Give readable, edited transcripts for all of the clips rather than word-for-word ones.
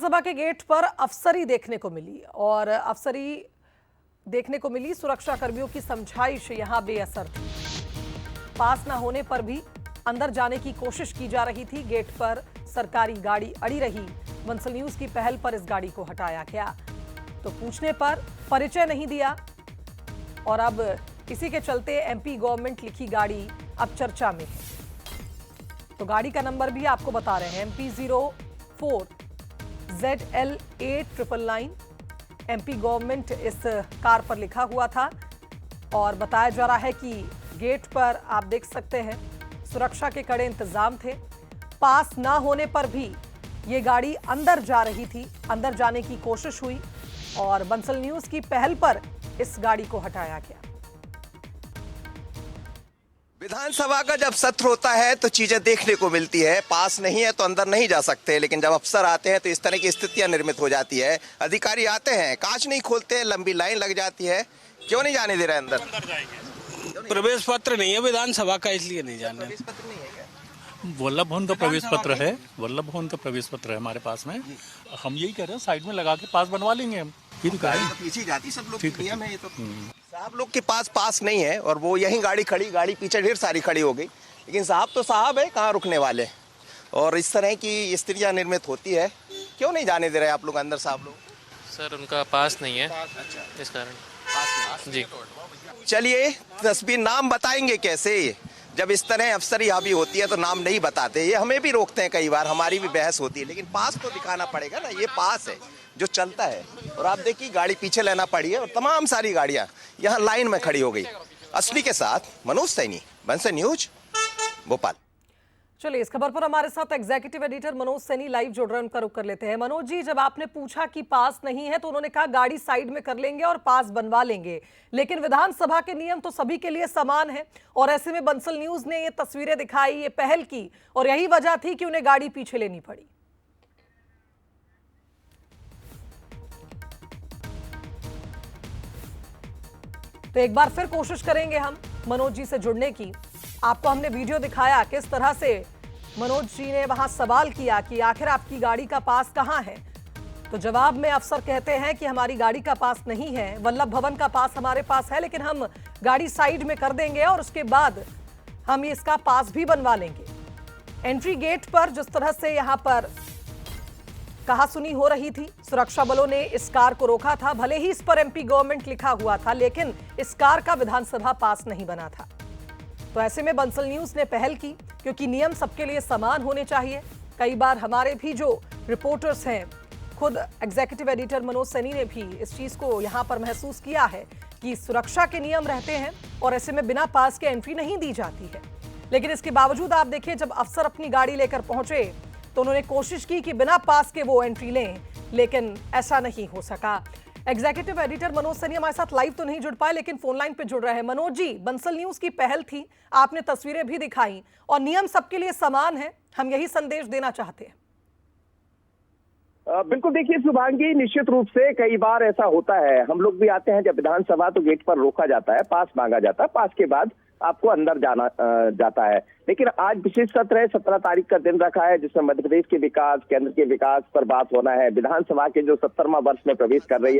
विधानसभा के गेट पर अफसरी देखने को मिली और अफसरी देखने को मिली। सुरक्षा कर्मियों की समझाइश यहां बेअसर थी। पास न होने पर भी अंदर जाने की कोशिश की जा रही थी। गेट पर सरकारी गाड़ी अड़ी रही। बंसल न्यूज की पहल पर इस गाड़ी को हटाया गया तो पूछने पर परिचय नहीं दिया और अब इसी के चलते एमपी गवर्नमेंट लिखी गाड़ी अब चर्चा में है। तो गाड़ी का नंबर भी आपको बता रहे हैं, MP04 ZL8999। एमपी गवर्नमेंट इस कार पर लिखा हुआ था और बताया जा रहा है कि गेट पर आप देख सकते हैं सुरक्षा के कड़े इंतजाम थे। पास ना होने पर भी ये गाड़ी अंदर जा रही थी। अंदर जाने की कोशिश हुई और बंसल न्यूज की पहल पर इस गाड़ी को हटाया गया। विधानसभा का जब सत्र होता है तो चीजें देखने को मिलती है। पास नहीं है तो अंदर नहीं जा सकते, लेकिन जब अफसर आते हैं तो इस तरह की स्थितियां निर्मित हो जाती है। अधिकारी आते हैं, कांच नहीं खोलते, लंबी लाइन लग जाती है। क्यों नहीं जाने दे रहे अंदर? प्रवेश पत्र नहीं है विधानसभा का, इसलिए नहीं जाने। प्रवेश पत्र नहीं है क्या? वल्लभ भवन का प्रवेश पत्र है। वल्लभ भवन का प्रवेश पत्र है हमारे पास में। हम यही कह रहे हैं साइड में लगा के पास बनवा लेंगे हम। गाड़ी तो पीछे जाती, सब लोग नियम है ये तो। साहब लोग के पास नहीं है और वो यही गाड़ी खड़ी, गाड़ी पीछे ढेर सारी खड़ी हो गई, लेकिन साहब तो साहब है, कहाँ रुकने वाले। और इस तरह की स्थितियां निर्मित होती है। क्यों नहीं जाने दे रहे आप लोग अंदर साहब लोग? सर उनका पास नहीं है। अच्छा, इस कारण पास जी। चलिए, तस्वीर नाम बताएंगे कैसे? जब इस तरह अफसरी हावी होती है तो नाम नहीं बताते। ये हमें भी रोकते हैं, कई बार हमारी भी बहस होती है, लेकिन पास तो दिखाना पड़ेगा ना। ये पास है जो चलता है। और आप देखिए गाड़ी पीछे लेना पड़ी है और तमाम सारी गाड़ियां यहाँ लाइन में खड़ी हो गई। असली के साथ मनोज सैनी, बंसल न्यूज, भोपाल। चलिए, इस खबर पर हमारे साथ executive editor Manoj Saini live जुड़ रहे हैं, उनका रुख कर लेते हैं। मनोज जी, जब आपने पूछा कि पास नहीं है तो उन्होंने कहा गाड़ी साइड में कर लेंगे और पास बनवा लेंगे, लेकिन विधानसभा के नियम तो सभी के लिए समान है और ऐसे में बंसल न्यूज ने ये तस्वीरें दिखाई, ये पहल की और यही वजह थी कि उन्हें गाड़ी पीछे लेनी पड़ी। तो एक बार फिर कोशिश करेंगे हम मनोज जी से जुड़ने की। आपको हमने वीडियो दिखाया किस तरह से मनोज जी ने वहां सवाल किया कि आखिर आपकी गाड़ी का पास कहां है। तो जवाब में अफसर कहते हैं कि हमारी गाड़ी का पास नहीं है, वल्लभ भवन का पास हमारे पास है, लेकिन हम गाड़ी साइड में कर देंगे और उसके बाद हम इसका पास भी बनवा लेंगे। एंट्री गेट पर जिस तरह से यहां पर कहासुनी हो रही थी, सुरक्षा बलों ने इस कार को रोका था। भले ही इस पर एमपी गवर्नमेंट लिखा हुआ था, लेकिन इस कार का विधानसभा पास नहीं बना था। तो ऐसे में बंसल न्यूज ने पहल की, क्योंकि नियम सबके लिए समान होने चाहिए। कई बार हमारे भी जो रिपोर्टर्स हैं, खुद एग्जीक्यूटिव एडिटर मनोज सैनी ने भी इस चीज को यहां पर महसूस किया है कि सुरक्षा के नियम रहते हैं और ऐसे में बिना पास के एंट्री नहीं दी जाती है। लेकिन इसके बावजूद आप देखिए, जब अफसर अपनी गाड़ी लेकर पहुंचे तो उन्होंने कोशिश की कि बिना पास के वो एंट्री लें, लेकिन ऐसा नहीं हो सका। एग्जीक्यूटिव एडिटर मनोज सैनी हमारे साथ लाइव तो नहीं जुड़ पाए, लेकिन फोन लाइन पे जुड़ रहे हैं। मनोज जी, बंसल न्यूज की पहल थी, आपने तस्वीरें भी दिखाई और नियम सबके लिए समान है, हम यही संदेश देना चाहते हैं। बिल्कुल, देखिए शुभांगी, निश्चित रूप से कई बार ऐसा होता है। हम लोग भी आते हैं जब विधानसभा तो गेट पर रोका जाता है, पास मांगा जाता है, पास के बाद आपको अंदर जाना जाता है। लेकिन आज विशेष सत्र है, 17 तारीख का दिन रखा है, जिसमें मध्य प्रदेश के विकास, केंद्र के विकास पर बात होना है। विधानसभा के जो 70वां वर्ष में प्रवेश कर रही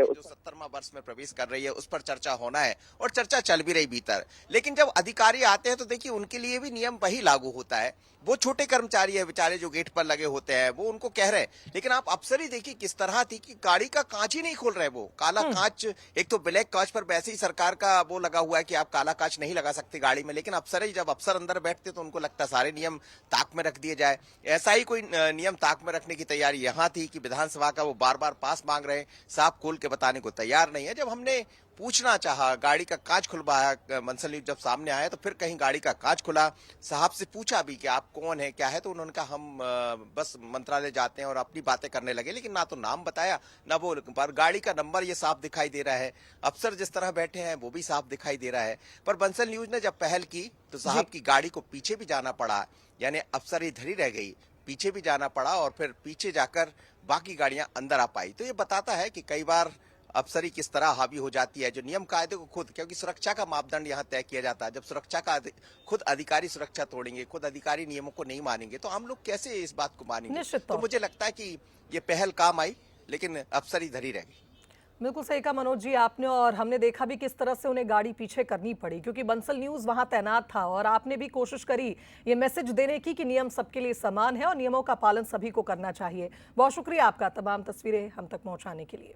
है, उस पर चर्चा होना है और चर्चा चल भी रही भीतर। लेकिन जब अधिकारी आते हैं तो देखिए उनके लिए भी नियम वही लागू होता है। वो छोटे कर्मचारी है बेचारे जो गेट पर लगे होते हैं, वो उनको कह रहे हैं। लेकिन आप अफसर ही देखिए किस तरह थी कि गाड़ी का कांच ही नहीं खोल रहे। वो काला कांच, एक तो ब्लैक कांच पर वैसे ही सरकार का वो लगा हुआ है कि आप काला कांच नहीं लगा सकते गाड़ी में, लेकिन अफसर ही, जब अफसर अंदर बैठते तो उनको लगता सारे नियम ताक में रख दिए जाए। ऐसा ही कोई नियम ताक में रखने की तैयारी यहाँ थी कि विधानसभा का वो बार बार पास मांग रहे हैं, साफ खोल के बताने को तैयार नहीं है। जब हमने पूछना चाहा, गाड़ी का कांच खुलवाया, बंसल न्यूज जब सामने आया तो फिर कहीं गाड़ी का कांच खुला। साहब से पूछा भी कि आप कौन है, क्या है, तो उन्होंने कहा हम बस मंत्रालय जाते हैं और अपनी बातें करने लगे। लेकिन ना तो नाम बताया ना वो, पर गाड़ी का नंबर ये साफ दिखाई दे रहा है। अफसर जिस तरह बैठे हैं वो भी साफ दिखाई दे रहा है। पर बंसल न्यूज ने जब पहल की तो साहब की गाड़ी को पीछे भी जाना पड़ा, यानी अफसर इधर ही रह गई, पीछे भी जाना पड़ा और फिर पीछे जाकर बाकी गाड़ियां अंदर आ पाई। तो ये बताता है कि कई बार अफसरी किस तरह हावी हो जाती है, जो नियम कायदे को खुद, क्योंकि सुरक्षा का मापदंड यहाँ तय किया जाता है। जब सुरक्षा का खुद अधिकारी सुरक्षा तोड़ेंगे, खुद अधिकारी नियमों को नहीं मानेंगे, तो हम लोग कैसे इस बात को मानेंगे? निश्चित तौर तो मुझे लगता है कि ये पहल काम आई, लेकिन अफसरी धरी रह गई। बिल्कुल सही कहा मनोज जी आपने, और हमने देखा भी किस तरह से उन्हें गाड़ी पीछे करनी पड़ी, क्योंकि बंसल न्यूज वहां तैनात था और आपने भी कोशिश करी ये मैसेज देने की कि नियम सबके लिए समान है और नियमों का पालन सभी को करना चाहिए। बहुत शुक्रिया आपका तमाम तस्वीरें हम तक पहुंचाने के लिए।